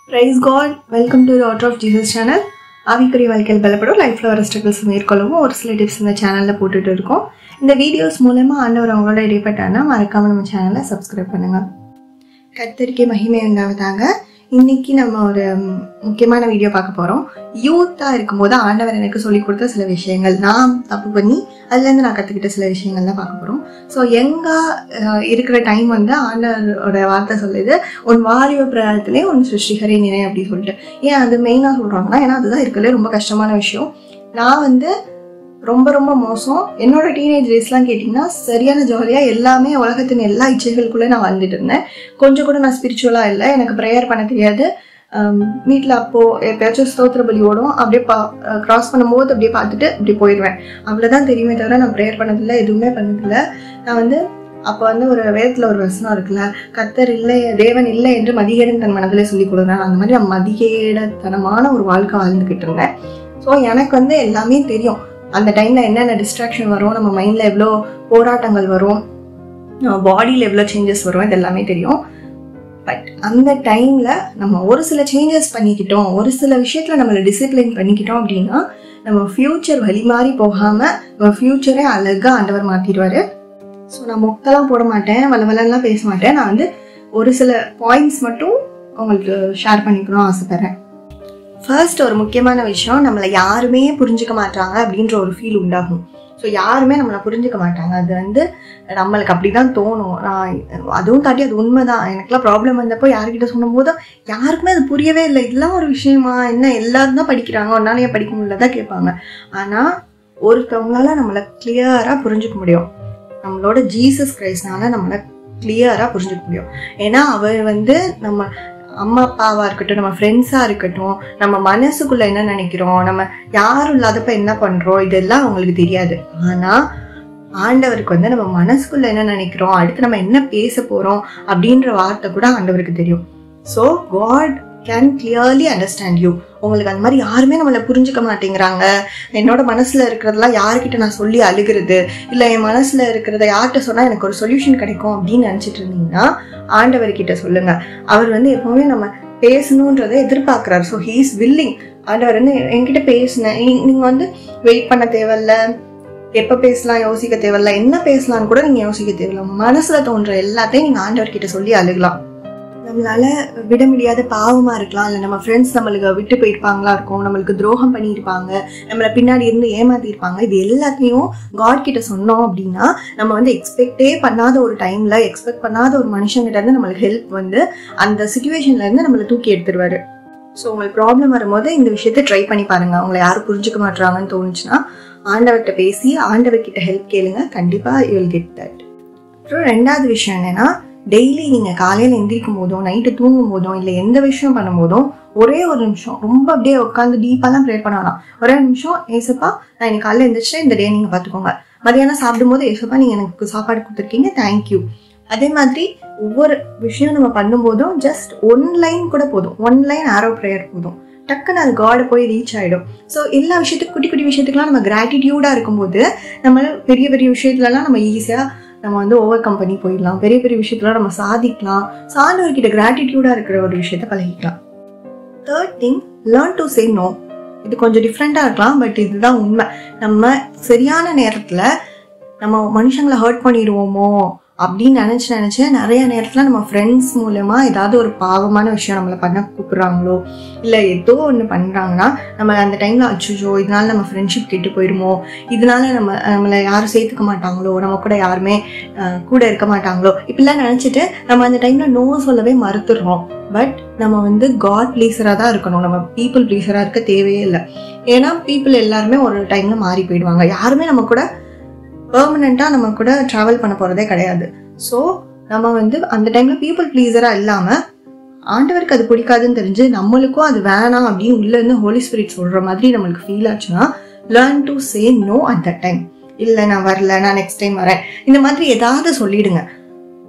Praise God, welcome to the Daughter of Jesus channel. ஆவிக்குரிய வாழ்க்கையில் பலப்படும் லைஃப்ல வர ஸ்ட்ரகிள்ஸ் மேற்கொள்ளவும் ஒரு சில டிப்ஸ் இந்த சேனல்ல போட்டுட்டு இருக்கோம். இந்த வீடியோஸ் மூலமா ஆண்டவர் அவங்களோட இடைப்பட்டானா மறக்காம நம்ம சேனலை சப்ஸ்கிரைப் பண்ணுங்க. கர்த்தருக்கு மகிமை உண்டாவதாக. இன்னைக்கு நம்ம ஒரு முக்கியமான வீடியோ பார்க்க போறோம். யூத்தா இருக்கும்போது ஆண்டவர் எனக்கு சொல்லி கொடுத்த சில விஷயங்கள், நான் தப்பு பண்ணி அதுல இருந்து நான் கத்துக்கிட்ட சில விஷயங்கள் தான் பார்க்க போறோம். ஸோ எங்க இருக்கிற டைம் வந்து ஆண்டவரோட வார்த்தை சொல்லுது, உன் வாலிப பிராயத்திலே உன் சிருஷ்டிகரை நினை அப்படின்னு சொல்லிட்டு. ஏன் அது மெயினா சொல்றாங்கன்னா, ஏன்னா அதுதான் இருக்கிறதுலே ரொம்ப கஷ்டமான விஷயம். நான் வந்து ரொம்ப மோசம். என்னோட டீனேஜ் டேஸ்லாம் கேட்டிங்கன்னா சரியான ஜாலியாக எல்லாமே உலகத்தின் எல்லா இச்சைகளுக்குள்ளே நான் வாழ்ந்துட்டு இருந்தேன். கொஞ்சம் கூட நான் ஸ்பிரிச்சுவலாக இல்லை. எனக்கு ப்ரேயர் பண்ண தெரியாது. வீட்டில் அப்போது எப்பயாச்சும் ஸ்தோத்திர பலி ஓடும், அப்படியே கிராஸ் பண்ணும்போது அப்படியே பார்த்துட்டு அப்படி போயிடுவேன். அவ்வளோதான் தெரியுமே தவிர நான் ப்ரேயர் பண்ணதில்லை, எதுவுமே பண்ணதில்லை. நான் வந்து அப்போ வந்து ஒரு வேதத்தில் ஒரு வசனம் இருக்குல்ல, கர்த்தர் இல்லை, தேவன் இல்லை என்று மதிகேடன் தன் மனதிலே சொல்லி கொடுக்குறேன். அந்த மாதிரி நான் மதிகேடத்தனமான ஒரு வாழ்க்கை வாழ்ந்துக்கிட்டு இருந்தேன். ஸோ எனக்கு வந்து எல்லாமே தெரியும். அந்த டைம்ல என்னென்ன டிஸ்ட்ராக்ஷன் வரும், நம்ம மைண்ட்ல எவ்வளோ போராட்டங்கள் வரும், பாடியில் எவ்வளோ சேஞ்சஸ் வரும், இது எல்லாமே தெரியும். பட் அந்த டைம்ல நம்ம ஒரு சில சேஞ்சஸ் பண்ணிக்கிட்டோம், ஒரு சில விஷயத்துல நம்மளை டிசிப்ளின் பண்ணிக்கிட்டோம் அப்படின்னா நம்ம ஃபியூச்சர் வழி மாறி போகாம நம்ம ஃபியூச்சரே அழகா ஆண்டவர் மாத்திடுவாரு. ஸோ நான் மொத்தெல்லாம் போட மாட்டேன், வளவலெல்லாம் பேச மாட்டேன். நான் வந்து ஒரு சில பாயிண்ட்ஸ் மட்டும் உங்களுக்கு ஷேர் பண்ணிக்கணும்னு ஆசைப்படுறேன். ஃபர்ஸ்ட் ஒரு முக்கியமான விஷயம், நம்மளை யாருமே புரிஞ்சுக்க மாட்டாங்க அப்படின்ற ஒரு ஃபீல் உண்டாகும். ஸோ யாருமே நம்மளை புரிஞ்சுக்க மாட்டாங்க, அது வந்து நம்மளுக்கு அப்படிதான் தோணும். அதுவும் தாண்டி அது உண்மைதான். எனக்குலாம் ப்ராப்ளம் வந்தப்போ யார்கிட்ட சொன்னும் போதும் யாருக்குமே அது புரியவே இல்லை. இதெல்லாம் ஒரு விஷயமா, என்ன எல்லாரும் தான் படிக்கிறாங்க, ஒன்னால ஏன் படிக்க முடியலதான் கேட்பாங்க. ஆனால் ஒருத்தவங்களால நம்மளை கிளியராக புரிஞ்சுக்க முடியும். நம்மளோட ஜீசஸ் கிரைஸ்ட்னால நம்மளை கிளியராக புரிஞ்சுக்க முடியும். ஏன்னா அவர் வந்து நம்ம அம்மா அப்பாவா இருக்கட்டும், நம்ம ஃப்ரெண்ட்ஸா இருக்கட்டும், நம்ம மனசுக்குள்ள என்ன நினைக்கிறோம், நம்ம யாரும் இல்லாதப்ப என்ன பண்றோம், இதெல்லாம் அவங்களுக்கு தெரியாது. ஆனா ஆண்டவருக்கு வந்து நம்ம மனசுக்குள்ள என்ன நினைக்கிறோம், அடுத்து நம்ம என்ன பேச போறோம் அப்படின்ற வார்த்தை கூட ஆண்டவருக்கு தெரியும். So God can clearly understand you. உங்களுக்கு அந்த மாதிரி யாருமே நம்மளை புரிஞ்சுக்க மாட்டேங்கிறாங்க, என்னோட மனசுல இருக்கிறதெல்லாம் யாருக்கிட்ட நான் சொல்லி அழுகிறது, இல்லை என் மனசுல இருக்கிறத யார்கிட்ட சொன்னா எனக்கு ஒரு சொல்யூஷன் கிடைக்கும் அப்படின்னு நினைச்சிட்டு இருந்தீங்கன்னா ஆண்டவர்கிட்ட சொல்லுங்க. அவர் வந்து எப்பவுமே நம்ம பேசணுன்றதை எதிர்பார்க்கிறாரு. So he is willing. ஆண்டவர் வந்து என்கிட்ட பேசினேன், நீங்க வந்து வெயிட் பண்ண தேவையில்ல, எப்ப பேசலாம் யோசிக்க தேவையில்ல, என்ன பேசலாம்னு கூட நீங்க யோசிக்க தேவையில்ல. மனசுல தோன்ற எல்லாத்தையும் நீங்க ஆண்டவர்கிட்ட சொல்லி அழுகலாம். நம்மளால விட முடியாத பாவமா இருக்கலாம், இல்லை நம்ம ஃப்ரெண்ட்ஸ் நம்மளுக்கு விட்டு போயிருப்பாங்களா இருக்கும், நம்மளுக்கு துரோகம் பண்ணியிருப்பாங்க, நம்மளை பின்னாடி இருந்து ஏமாத்திருப்பாங்க. இது எல்லாத்தையும் காட் கிட்ட சொன்னோம் அப்படின்னா நம்ம வந்து எக்ஸ்பெக்டே பண்ணாத ஒரு டைம்ல, எக்ஸ்பெக்ட் பண்ணாத ஒரு மனுஷங்கிட்ட இருந்து நம்மளுக்கு ஹெல்ப் வந்து அந்த சிச்சுவேஷன்ல இருந்து நம்மளை தூக்கி எடுத்துருவாரு. ஸோ உங்களுக்கு ப்ராப்ளம் வரும்போது இந்த விஷயத்த ட்ரை பண்ணி பாருங்க. அவங்களை யாரும் புரிஞ்சுக்க மாட்டாங்கன்னு தோணுச்சுன்னா ஆண்டவர்கிட்ட பேசி ஆண்டவர்கிட்ட ஹெல்ப் கேளுங்க, கண்டிப்பா யூ வில் கெட் தட். அப்புறம் ரெண்டாவது விஷயம் என்னன்னா, டெய்லி நீங்கள் காலையில் எந்திரிக்கும் போதும் நைட்டு தூங்கும் போதும் இல்லை எந்த விஷயம் பண்ணும் போதும் ஒரே ஒரு நிமிஷம் ரொம்ப அப்படியே உட்காந்து டீப்பாலாம் ப்ரேயர் பண்ணலாம். ஒரே நிமிஷம், ஏசப்பா நான் இன்னைக்கு காலையில் எந்திரிச்சிட்டேன், இந்த டே நீங்கள் பார்த்துக்கோங்க. மதியானம் சாப்பிடும்போது ஏசப்பா நீங்கள் எனக்கு சாப்பாடு கொடுத்துருக்கீங்க, தேங்க்யூ. அதே மாதிரி ஒவ்வொரு விஷயம் நம்ம பண்ணும்போதும் ஜஸ்ட் ஒன் லைன் கூட போதும், ஒன் லைன் ஆரோ ப்ரேயர் போதும், டக்குன்னு அது காடை போய் ரீச் ஆகிடும். ஸோ எல்லா விஷயத்துக்கும் குட்டி குட்டி விஷயத்துக்குலாம் நம்ம கிராட்டிடியூடாக இருக்கும்போது நம்ம பெரிய பெரிய விஷயத்துலலாம் நம்ம ஈஸியாக நம்ம வந்து ஓவர் கம் பண்ணி போயிடலாம். பெரிய பெரிய விஷயத்துல நம்ம சாதிக்கலாம். ஆண்டவர்கிட்ட கிராட்டிடியூடா இருக்கிற ஒரு விஷயத்த பழகிக்கலாம். Third thing, learn to say no. இது கொஞ்சம் டிஃப்ரெண்டா இருக்கலாம், பட் இதுதான் உண்மை. நம்ம சரியான நேரத்துல நம்ம மனுஷங்களை ஹர்ட் பண்ணிடுவோமோ அப்படின்னு நினைச்சு நிறைய நேரத்துல நம்ம ஃப்ரெண்ட்ஸ் மூலமா ஏதாவது ஒரு பாவமான விஷயம் நம்மளை பண்ண கூப்பிடுறாங்களோ இல்லை ஏதோ ஒன்று பண்றாங்கன்னா நம்ம அந்த டைம்ல அச்சுச்சோ இதனால நம்ம ஃப்ரெண்ட்ஷிப் கெட்டு போயிருமோ, இதனால நம்மளை யாரும் சேர்த்துக்க மாட்டாங்களோ, நம்ம கூட யாருமே கூட இருக்க மாட்டாங்களோ, இப்படிலாம் நினைச்சிட்டு நம்ம அந்த டைம்ல நோ சொல்லவே மறுத்துடுறோம். பட் நம்ம வந்து காட் ப்ளீஸரா தான் இருக்கணும், நம்ம பீப்புள் ப்ளீஸரா இருக்க தேவையே இல்லை. ஏன்னா பீப்புள் எல்லாருமே ஒரு டைம்ல மாறி போயிடுவாங்க. யாருமே நம்ம கூட பெர்மனண்டா நம்ம கூட டிராவல் பண்ண போறதே கிடையாது. ஸோ நம்ம வந்து அந்த டைம்ல பீப்புள் ப்ளீஸரா இல்லாம ஆண்டவருக்கு அது பிடிக்காதுன்னு தெரிஞ்சு நம்மளுக்கும் அது வேணாம் அப்படின்னு உள்ள இருந்து ஹோலி ஸ்பிரிட் சொல்ற மாதிரி நம்மளுக்கு ஃபீல் ஆச்சுன்னா learn to say no at that time. இல்லை நான் வரல, நான் நெக்ஸ்ட் டைம் வரேன், இந்த மாதிரி ஏதாவது சொல்லிடுங்க.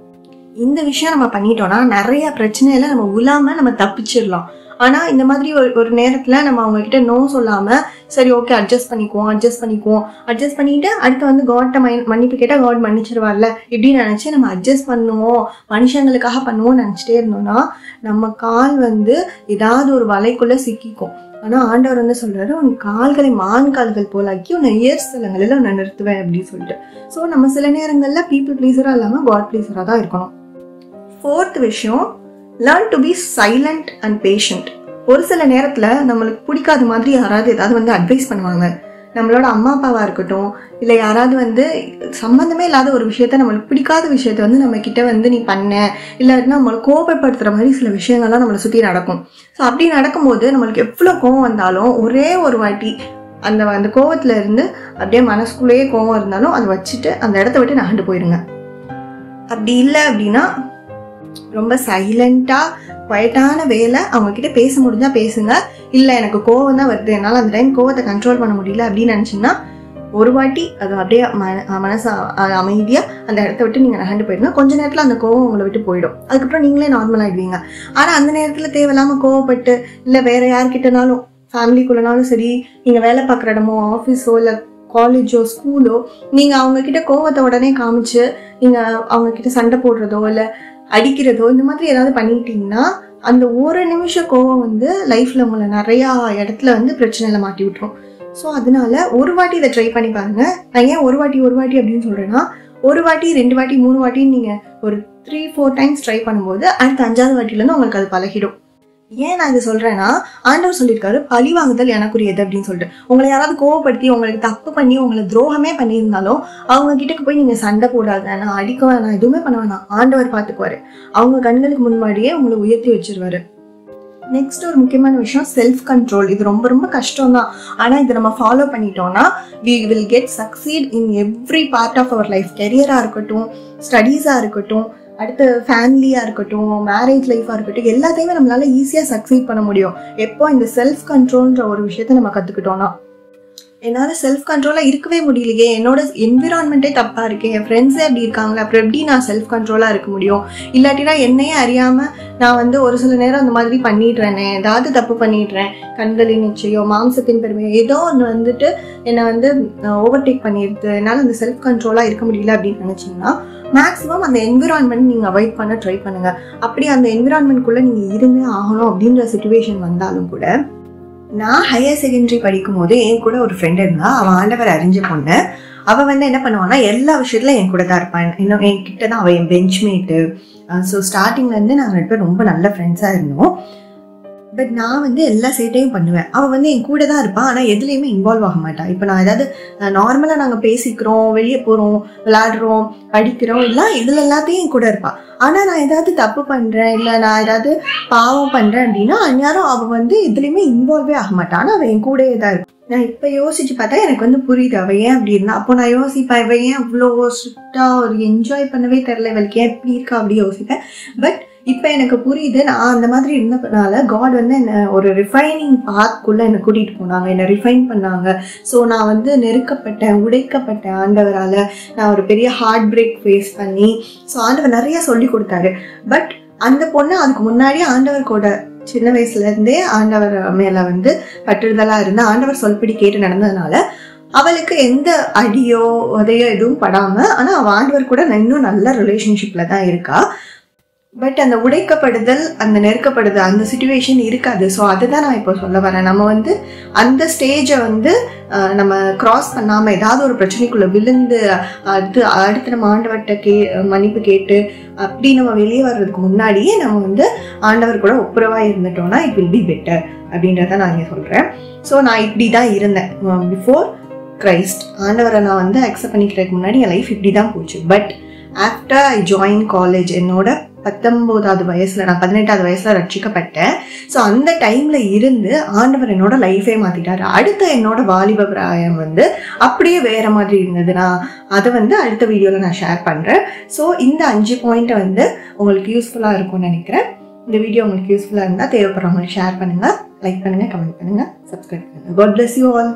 இந்த விஷயம் நம்ம பண்ணிட்டோம்னா நிறைய பிரச்சனையில நம்ம உலாம நம்ம தப்பிச்சிடலாம். ஆனால் இந்த மாதிரி ஒரு நேரத்தில் நம்ம அவங்க கிட்ட நோ சொல்லாமல் சரி ஓகே அட்ஜஸ்ட் பண்ணிக்குவோம் அட்ஜஸ்ட் பண்ணிட்டு அடுத்து வந்து காட்ட மன்னிப்பு கேட்டால் காட் மன்னிச்சிருவார்ல இப்படின்னு நினச்சி நம்ம அட்ஜஸ்ட் பண்ணுவோம், மனுஷங்களுக்காக பண்ணுவோம்னு நினச்சிட்டே இருந்தோம்னா நம்ம கால் வந்து ஏதாவது ஒரு வலைக்குள்ளே சிக்கிக்கும். ஆனால் ஆண்டவர் வந்து சொல்றாரு, உன் கால்களை மான் கால்கள் போலாக்கி உன்னை ஏர்ஸ்தலங்களில் உன்னை நிறுத்துவேன் அப்படின்னு சொல்லிட்டு. ஸோ நம்ம சில நேரங்களில் பீப்புள் ப்ளீஸராக இல்லாமல் காட் ப்ளீஸராக தான் இருக்கணும். 4th விஷயம், learn to be silent and patient. ஒரு சில நேரத்தில் நம்மளுக்கு பிடிக்காத மாதிரி யாராவது ஏதாவது வந்து அட்வைஸ் பண்ணுவாங்க. நம்மளோட அம்மா அப்பாவாக இருக்கட்டும், இல்லை யாராவது வந்து சம்மந்தமே இல்லாத ஒரு விஷயத்த, நம்மளுக்கு பிடிக்காத விஷயத்த வந்து நம்ம கிட்ட வந்து நீ பண்ண, இல்லாட்டினா நம்மளை கோபப்படுத்துகிற மாதிரி சில விஷயங்கள்லாம் நம்மளை சுற்றி நடக்கும். ஸோ அப்படி நடக்கும்போது நம்மளுக்கு எவ்வளோ கோவம் வந்தாலும் ஒரே ஒரு வாட்டி அந்த கோவத்துல இருந்து அப்படியே மனசுக்குள்ளேயே கோவம் இருந்தாலும் அதை வச்சுட்டு அந்த இடத்த விட்டு நகண்டு போயிருங்க. அப்படி இல்லை அப்படின்னா ரொம்ப சைலண்டாக குவைட்டான வேலை அவங்க கிட்ட பேச முடிஞ்சா பேசுங்க. இல்லை எனக்கு கோவம் தான் வருது, என்னால் அந்த டைம் கோவத்தை கண்ட்ரோல் பண்ண முடியல அப்படின்னு நினச்சிங்கன்னா ஒரு வாட்டி அது அப்படியே மனசு அமைதியாக அந்த இடத்த விட்டு நீங்கள் நகண்டு போயிடுங்க. கொஞ்ச நேரத்தில் அந்த கோவம் உங்களை விட்டு போயிடும். அதுக்கப்புறம் நீங்களே நார்மல் ஆகிடுவீங்க. ஆனால் அந்த நேரத்தில் தேவையில்லாமல் கோவப்பட்டு இல்லை வேற யார்கிட்டனாலும் ஃபேமிலிக்குள்ளனாலும் சரி, நீங்கள் வேலை பார்க்குற இடமோ ஆஃபீஸோ இல்லை காலேஜோ ஸ்கூலோ, நீங்கள் அவங்கக்கிட்ட கோவத்தை உடனே காமிச்சு நீங்கள் அவங்கக்கிட்ட சண்டை போடுறதோ இல்லை அடிக்கிறதோ இந்த மாதிரி ஏதாவது பண்ணிட்டீங்கன்னா அந்த ஒரு நிமிஷம் கோவம் வந்து லைஃப்பில் உங்களை நிறையா இடத்துல வந்து பிரச்சனையில் மாட்டி விட்டுரும். ஸோ அதனால ஒரு வாட்டி இதை ட்ரை பண்ணி பாருங்க. நான் ஏன் ஒரு வாட்டி அப்படின்னு சொல்கிறேன்னா, ஒரு வாட்டி 2 வாட்டி 3 வாட்டின்னு நீங்கள் ஒரு 3-4 டைம்ஸ் ட்ரை பண்ணும்போது அடுத்த 5வது வாட்டிலேருந்து உங்களுக்கு அது பழகிடும். ஏன் நான் இது சொல்கிறேன்னா, ஆண்டவர் சொல்லியிருக்காரு பழி வாங்குதல் எனக்குரியது அப்படின்னு சொல்லிட்டு. உங்களை யாராவது கோவப்படுத்தி உங்களுக்கு தப்பு பண்ணி உங்களை துரோகமே பண்ணியிருந்தாலும் அவங்க கிட்டக்கு போய் நீங்கள் சண்டை போடாத, நான் அடிக்க வேணாம், எதுவுமே பண்ண வேணாம், ஆண்டவர் பார்த்துக்குவாரு. அவங்க கண்களுக்கு முன்னாடியே உங்களை உயர்த்தி வச்சிருவாரு. நெக்ஸ்ட் ஒரு முக்கியமான விஷயம், செல்ஃப் கண்ட்ரோல். இது ரொம்ப ரொம்ப கஷ்டம் தான். ஆனால் இதை நம்ம ஃபாலோ பண்ணிட்டோம்னா we will get succeed in every part of our life. கெரியராக இருக்கட்டும், ஸ்டடீஸாக இருக்கட்டும், அடுத்து ஃபேமிலியாக இருக்கட்டும், மேரேஜ் லைஃபாக இருக்கட்டும், எல்லாத்தையுமே நம்மளால ஈஸியாக சக்சீட் பண்ண முடியும் எப்போ இந்த செல்ஃப் கண்ட்ரோல்ன்ற ஒரு விஷயத்த நம்ம கற்றுக்கிட்டோம்னா. என்னால் செல்ஃப் கண்ட்ரோலாக இருக்கவே முடியலையே, என்னோட என்விரான்மெண்ட்டே தப்பாக இருக்கே, என் ஃப்ரெண்ட்ஸே அப்படி இருக்காங்களே, அப்புறம் எப்படி நான் செல்ஃப் கண்ட்ரோலாக இருக்க முடியும்? இல்லாட்டினா என்னையே அறியாமல் நான் வந்து ஒரு சில நேரம் அந்த மாதிரி பண்ணிடுறேனே, ஏதாவது தப்பு பண்ணிடுறேன், கண்களின் நிச்சயோ மாம்சத்தின் பெருமையோ ஏதோ ஒன்று வந்துட்டு என்னை வந்து ஓவர்டேக் பண்ணிடுது, என்னால் அந்த செல்ஃப் கண்ட்ரோலாக இருக்க முடியல அப்படின்னு நினச்சிங்கன்னா மேக்ஸிமம் அந்த என்விரான்மெண்ட் நீங்கள் அவாய்ட் பண்ண ட்ரை பண்ணுங்கள். அப்படி அந்த என்விரான்மெண்ட்குள்ளே நீங்கள் இருந்தே ஆகணும் அப்படின்ற சிச்சுவேஷன் வந்தாலும் கூட, நான் ஹையர் செகண்டரி படிக்கும் போது என் கூட ஒரு ஃப்ரெண்ட் இருந்தா, அவன் ஆண்டவர் அறிஞ்ச பொண்ணு. அவள் வந்து என்ன பண்ணுவான்னா எல்லா விஷயத்துலையும் என் கூட தான் இருப்பான். இன்னும் என் கிட்ட தான் அவள் என் பெஞ்ச்மேட்டு. ஸோ ஸ்டார்டிங்லேருந்து நாங்கள் 2 பேரும் ரொம்ப நல்ல ஃப்ரெண்ட்ஸாக இருந்தோம். பட் நான் வந்து எல்லா சேட்டையும் பண்ணுவேன். அவள் வந்து என் கூட தான் இருப்பான், ஆனால் எதுலேயுமே இன்வால்வ் ஆக மாட்டான். இப்போ நான் ஏதாவது நார்மலாக நாங்கள் பேசிக்கிறோம், வெளியே போகிறோம், விளையாடுறோம், படிக்கிறோம், இல்லை இதில் எல்லாத்தையும் என் கூட இருப்பாள். ஆனால் நான் ஏதாவது தப்பு பண்ணுறேன், இல்லை நான் ஏதாவது பாவம் பண்ணுறேன் அப்படின்னா அந்நேரம் அவள் வந்து எதுலேயுமே இன்வால்வே ஆக மாட்டான். ஆனால் அவள் என் கூடயே தான் இருக்கும். நான் இப்போ யோசிச்சு பார்த்தா எனக்கு வந்து புரியுது அவள் ஏன் அப்படி இருந்தா. அப்போ நான் யோசிப்பேன், இவள் ஏன் அவ்வளோ ஸ்ட்ரிக்டாக ஒரு என்ஜாய் பண்ணவே தெரில, இவளுக்கு ஏன் எப்படி இருக்கா அப்படி யோசிப்பேன். பட் இப்போ எனக்கு புரியுது, நான் அந்த மாதிரி இருந்ததுனால காட் வந்து என்னை ஒரு ரிஃபைனிங் பாத்குள்ளே என்னை கூட்டிகிட்டு போனாங்க, என்னை ரிஃபைன் பண்ணாங்க. ஸோ நான் வந்து நெருக்கப்பட்டேன், உடைக்கப்பட்டேன் ஆண்டவரால். நான் ஒரு பெரிய ஹார்ட் பிரேக் ஃபேஸ் பண்ணி, ஸோ ஆண்டவர் நிறைய சொல்லி கொடுத்தாரு. பட் அந்த பொண்ணு அதுக்கு முன்னாடியே ஆண்டவர் கூட சின்ன வயசுலேருந்தே ஆண்டவர் மேலே வந்து பற்றுதலாக இருந்து ஆண்டவர் சொல்படி கேட்டு நடந்ததுனால அவளுக்கு எந்த அடியோ உதையோ எதுவும் படாமல், ஆனால் அவள் ஆண்டவர் கூட இன்னும் நல்ல ரிலேஷன்ஷிப்பில் தான் இருக்கா. பட் அந்த உடைக்கப்படுதல், அந்த நெருக்கப்படுதல், அந்த சிச்சுவேஷன் இருக்காது. ஸோ அதுதான் நான் இப்போ சொல்ல வரேன். நம்ம வந்து அந்த ஸ்டேஜை வந்து நம்ம கிராஸ் பண்ணாமல் ஏதாவது ஒரு பிரச்சனைக்குள்ளே விழுந்து அடுத்து நம்ம ஆண்டவர்கிட்ட மன்னிப்பு கேட்டு அப்படி நம்ம வெளியே வர்றதுக்கு முன்னாடியே நம்ம வந்து ஆண்டவர் கூட ஒப்புரவாக இருந்துட்டோம்னா இட் வில் பி பெட்டர் அப்படின்றத நான் இங்கே சொல்கிறேன். ஸோ நான் இப்படி தான் இருந்தேன் பிஃபோர் கிரைஸ்ட். ஆண்டவரை நான் வந்து அக்செப்ட் பண்ணிக்கிறதுக்கு முன்னாடி என் லைஃப் இப்படி தான் போச்சு. But after I join college, என்னோட 19வது வயசுல, நான் 18வது வயசுல ரட்சிக்கப்பட்டேன். ஸோ அந்த டைம்ல இருந்து ஆண்டவர் என்னோட லைஃபே மாத்திட்டாரு. அடுத்த என்னோட வாலிப பிராயம் வந்து அப்படியே வேற மாதிரி இருந்தது. நான் அதை வந்து அடுத்த வீடியோல நான் ஷேர் பண்றேன். ஸோ இந்த 5 பாயிண்ட்டை வந்து உங்களுக்கு யூஸ்ஃபுல்லா இருக்கும்னு நினைக்கிறேன். இந்த வீடியோ உங்களுக்கு யூஸ்ஃபுல்லா இருந்தால் தேவைப்படுறவங்களுக்கு ஷேர் பண்ணுங்க, லைக் பண்ணுங்க, கமெண்ட் பண்ணுங்க, சப்ஸ்கிரைப் பண்ணுங்க. God bless you all.